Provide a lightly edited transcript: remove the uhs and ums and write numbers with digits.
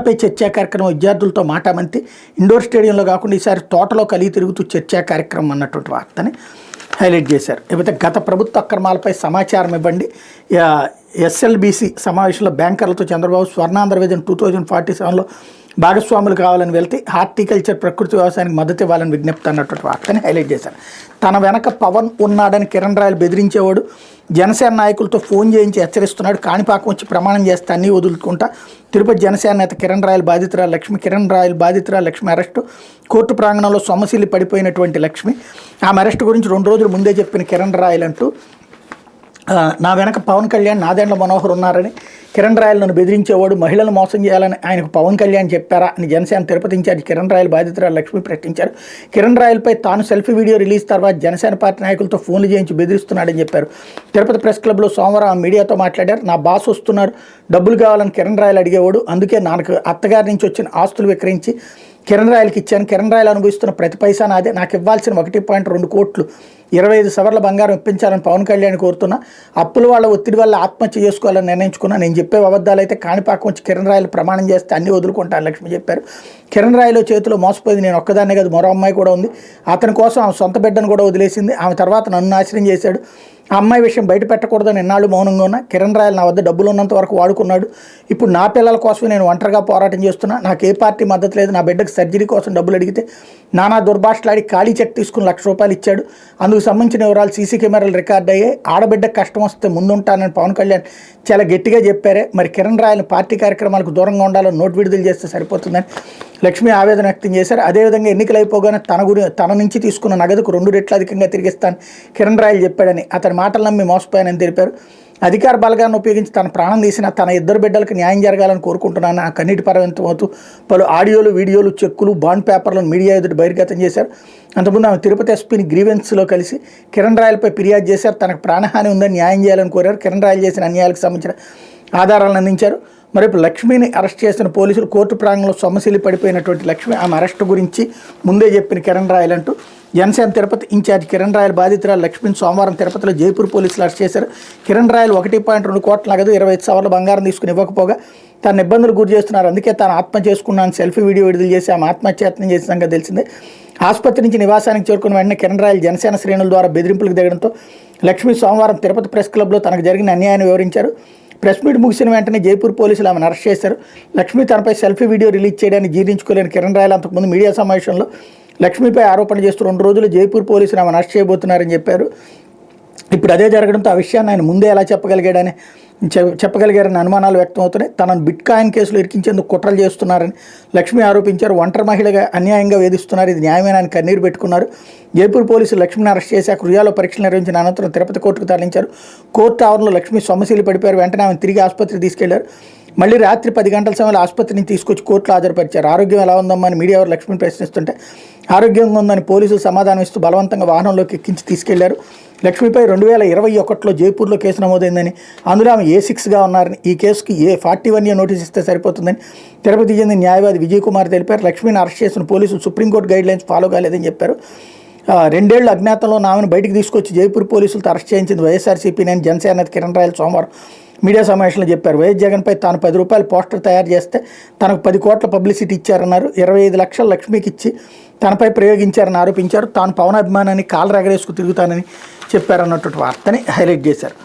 అంశాలపై చర్చా కార్యక్రమం విద్యార్థులతో మాటామంతి ఇండోర్ స్టేడియంలో కాకుండా ఈసారి తోటలో కలిగి తిరుగుతూ చర్చా కార్యక్రమం అన్నటువంటి వార్తని హైలైట్ చేశారు. లేకపోతే గత ప్రభుత్వ అక్రమాలపై సమాచారం ఇవ్వండి. ఎస్ఎల్బీసీ సమావేశంలో బ్యాంకర్లతో చంద్రబాబు స్వర్ణాంధ్ర విజన్ 2047లో భాగస్వాములు కావాలని వెళ్తే హార్టికల్చర్ ప్రకృతి వ్యవసాయానికి మద్దతు ఇవ్వాలని విజ్ఞప్తి అన్నటువంటి వార్తని హైలైట్ చేశారు. తన వెనక పవన్ ఉన్నాడని కిరణ్ రాయలు బెదిరించేవాడు. జనసేన నాయకులతో ఫోన్ చేయించి హెచ్చరిస్తున్నాడు. కాణిపాకం వచ్చి ప్రమాణం చేస్తే అన్నీ వదులుకుంటా. తిరుపతి జనసేన నేత కిరణ్ రాయలు బాధితురాలు లక్ష్మి అరెస్టు. కోర్టు ప్రాంగణంలో సొమ్మసిల్లి పడిపోయినటువంటి లక్ష్మి, ఆమె అరెస్టు గురించి 2 రోజులు ముందే చెప్పిన కిరణ్ రాయలు అంటూ నా వెనక పవన్ కళ్యాణ్, నాదెండ్ల మనోహర్ ఉన్నారని, కిరణ్ రాయలు నన్ను బెదిరించేవాడు, మహిళలను మోసం చేయాలని ఆయనకు పవన్ కళ్యాణ్ చెప్పారా అని జనసేన తిరుపతి ఇన్ఛార్జ్ కిరణ్ రాయలు బాధితురాలు లక్ష్మి ప్రశ్నించారు. కిరణ్ రాయలపై తాను సెల్ఫీ వీడియో రిలీజ్ తర్వాత జనసేన పార్టీ నాయకులతో ఫోన్లు చేయించి బెదిరిస్తున్నాడని చెప్పారు. తిరుపతి ప్రెస్ క్లబ్లో సోమవారం మీడియాతో మాట్లాడారు. నా బాస్ వస్తున్నారు, డబ్బులు కావాలని కిరణ్ రాయలు అడిగేవాడు, అందుకే నాకు అత్తగారి నుంచి వచ్చిన ఆస్తులు విక్రయించి కిరణ్ రాయలకి ఇచ్చాను. కిరణ్ రాయలు అనుభవిస్తున్న ప్రతి పైసా నాదే. నాకు ఇవ్వాల్సిన 1.2 కోట్లు 25 సవర్ల బంగారం ఇప్పించాలని పవన్ కళ్యాణ్ కోరుతున్నా. అప్పుల వాళ్ళ ఒత్తిడి వల్ల ఆత్మహత్య చేసుకోవాలని నిర్ణయించుకున్నా. నేను చెప్పే అబద్ధాలు అయితే కాణిపాకం వచ్చి కిరణ్ రాయలు ప్రమాణం చేస్తే అన్నీ వదులుకుంటాను లక్ష్మి చెప్పారు. కిరణ్ రాయలు చేతిలో మోసపోయింది నేను ఒక్కదాన్నే కాదు, మరో అమ్మాయి కూడా ఉంది. అతని కోసం ఆమె సొంత బిడ్డను కూడా వదిలేసింది. ఆమె తర్వాత నన్ను నాశనం చేశాడు. ఆ అమ్మాయి విషయం బయట పెట్టకూడదని ఎన్నాళ్ళు మౌనంగా ఉన్నా. కిరణ్ రాయలు నా వద్ద డబ్బులు ఉన్నంత వరకు వాడుకున్నాడు. ఇప్పుడు నా పిల్లల కోసమే నేను ఒంటరిగా పోరాటం చేస్తున్నా. నాకు ఏ పార్టీ మద్దతు లేదు. నా బిడ్డకు సర్జరీ కోసం డబ్బులు అడిగితే నానా దుర్భాషలాడి ఖాళీ చెక్ తీసుకుని ₹1,00,000 ఇచ్చాడు. అందుకు సంబంధించిన వివరాలు సీసీ కెమెరాలు రికార్డ్ అయ్యాయి. ఆడబిడ్డకు కష్టం వస్తే ముందుంటానని పవన్ కళ్యాణ్ చాలా గట్టిగా చెప్పారే. మరి కిరణ్ రాయలు పార్టీ కార్యక్రమాలకు దూరంగా ఉండాలని నోటు విడుదల చేస్తే సరిపోతుందని లక్ష్మి ఆవేదన వ్యక్తం చేశారు. అదేవిధంగా ఎన్నికలు అయిపోగానే తన నుంచి తీసుకున్న నగదుకు 2 రెట్లు అధికంగా తిరిగిస్తాను కిరణ్ రాయలు చెప్పాడని, అతని మాటలు నమ్మి మోసపోయానని తెలిపారు. అధికార బలగాన్ని ఉపయోగించి తన ప్రాణం తీసిన తన 2 బిడ్డలకు న్యాయం జరగాలని కోరుకుంటున్నాను. ఆ కన్నీటి పర్యంతమవుతూ పలు ఆడియోలు, వీడియోలు, చెక్కులు, బాండ్ పేపర్లను మీడియా ఎదుటి బహిర్గతం చేశారు. అంతకుముందు ఆమె తిరుపతి ఎస్పీని గ్రీవెన్స్లో కలిసి కిరణ్ రాయలపై ఫిర్యాదు చేశారు. తనకు ప్రాణహాని ఉందని న్యాయం చేయాలని కోరారు. కిరణ్ రాయలు చేసిన అన్యాయాలకు సంబంధించిన ఆధారాలను అందించారు. మరి ఇప్పుడు లక్ష్మిని అరెస్ట్ చేసిన పోలీసులు కోర్టు ప్రాంగణంలో సొమ్మసిల్లి పడిపోయినటువంటి లక్ష్మి, ఆమె అరెస్టు గురించి ముందే చెప్పిన కిరణ్ రాయలు అంటూ జనసేన తిరుపతి ఇన్ఛార్జ్ కిరణ్ రాయలు బాధితురాలు లక్ష్మిని సోమవారం తిరుపతిలో జైపూర్ పోలీసులు అరెస్ట్ చేశారు. కిరణ్ రాయలు 1.2 కోట్ల నగదు 25 సవర్ల బంగారం తీసుకుని ఇవ్వకపోగా తన ఇబ్బందులు గురి చేస్తున్నారు. అందుకే తాను ఆత్మహత్య చేసుకున్నాను సెల్ఫీ వీడియో విడుదల చేసి ఆమె ఆత్మహత్యాయత్నం చేసిన సంగతి తెలిసిందే. ఆసుపత్రి నుంచి నివాసానికి చేరుకున్న వెంటనే కిరణ్ రాయలు జనసేన శ్రేణుల ద్వారా బెదిరింపులకు దిగడంతో లక్ష్మి సోమవారం తిరుపతి ప్రెస్ క్లబ్లో తనకు జరిగిన అన్యాయాన్ని వివరించారు. ప్రెస్ మీట్ ముగిసిన వెంటనే జైపూర్ పోలీసులు ఆమెను అరెస్ట్ చేశారు. లక్ష్మి తనపై సెల్ఫీ వీడియో రిలీజ్ చేయడానికి జీర్ణించుకోలేని కిరణ్ రాయలు అంతకుముందు మీడియా సమావేశంలో లక్ష్మిపై ఆరోపణ చేస్తూ 2 రోజులు జైపూర్ పోలీసులు ఆమెను అరెస్ట్ చేయబోతున్నారని చెప్పారు. ఇప్పుడు అదే జరగడంతో ఆ విషయాన్ని ఆయన ముందే ఎలా చెప్పగలిగారని అనుమానాలు వ్యక్తమవుతున్నాయి. తనను బిట్కాయిన్ కేసులో ఇరికించేందుకు కుట్రలు చేస్తున్నారని లక్ష్మి ఆరోపించారు. ఒంటరి మహిళగా అన్యాయంగా వేధిస్తున్నారు, ఇది న్యాయమైన అని కన్నీరు పెట్టుకున్నారు. జైపూర్ పోలీసులు లక్ష్మిని అరెస్ట్ చేశాక హృదయాలో పరీక్షలు నిర్వహించిన అనంతరం తిరుపతి కోర్టుకు తరలించారు. కోర్టు ఆవరణలో లక్ష్మి సొమ్మసిల్లి పడిపోయారు. వెంటనే ఆమెను తిరిగి ఆసుపత్రికి తీసుకెళ్లారు. మళ్ళీ రాత్రి 10 గంటల సమయంలో ఆసుపత్రిని తీసుకొచ్చి కోర్టులో హాజరుపరిచారు. ఆరోగ్యం ఎలా ఉందమ్మా అని మీడియా వారు లక్ష్మిని ప్రశ్నిస్తుంటే ఆరోగ్యంగా ఉందని పోలీసులు సమాధానం ఇస్తూ బలవంతంగా వాహనంలోకి ఎక్కించి తీసుకెళ్లారు. లక్ష్మిపై 2021లో జైపూర్లో కేసు నమోదైందని, అందులో ఆమె A6గా ఉన్నారని, ఈ కేసుకి A41 నోటీస్ ఇస్తే సరిపోతుందని తిరుపతి చెందిన న్యాయవాది విజయ్ కుమార్ తెలిపారు. లక్ష్మిని అరెస్ట్ చేసిన పోలీసులు సుప్రీంకోర్టు గైడ్లైన్స్ ఫాలో కాలేదని చెప్పారు. 2 ఏళ్ల అజ్ఞాతంలో ఆమెను బయటికి తీసుకొచ్చి జైపూర్ పోలీసులతో అరెస్ట్ చేయించింది వైఎస్ఆర్సీపీ అని జనసేన నేత కిరణ్ రాయలు సోమవారం మీడియా సమావేశంలో చెప్పారు. వైఎస్ జగన్పై తాను ₹10 పోస్టర్ తయారు చేస్తే తనకు 10 కోట్ల పబ్లిసిటీ ఇచ్చారన్నారు. 25 లక్షలు లక్ష్మికి ఇచ్చి తనపై ప్రయోగించారని ఆరోపించారు. తాను పవన్ అభిమానాన్ని కాలు రగరేసుకు తిరుగుతానని చెప్పారన్నటువంటి వార్తని హైలైట్ చేశారు.